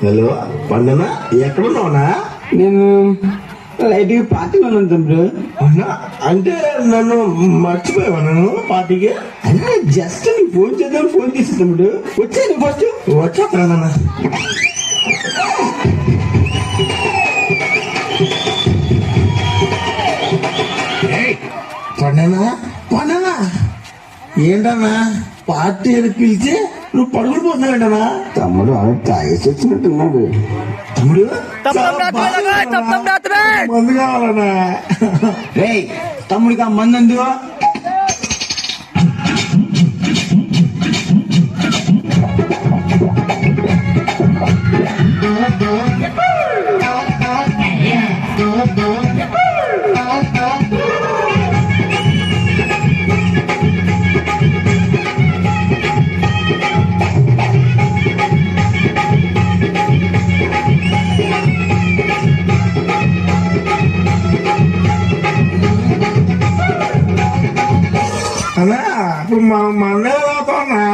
Hello పండన ఎక్కడున్నావునా? నేను light పార్టీలో ఉన్నాను తమ్ముడు. అవునా? అంటే నన్ను మర్చిపోయావా నన్ను పార్టీకి? అదే జస్ట్ నీకు ఫోన్ చేద్దాం ఫోన్ చేసి తమ్ముడు. వచ్చాను ఫస్ట్. వచ్చేస్తా నాన్న. పండనా పండనా ఏంటన్నా పార్టీ పిలిచి నువ్వు పడుకుని పోతున్నావేంటనా? తమ్ముడు అలా తాగేసి వచ్చినట్టున్నాడు. తమ్ముడు మందు కావాలన్నా? రే తమ్ముడికి ఆ మందు అన్నా ఇప్పుడు మన అన్నయ్య తాగుతామన్నా.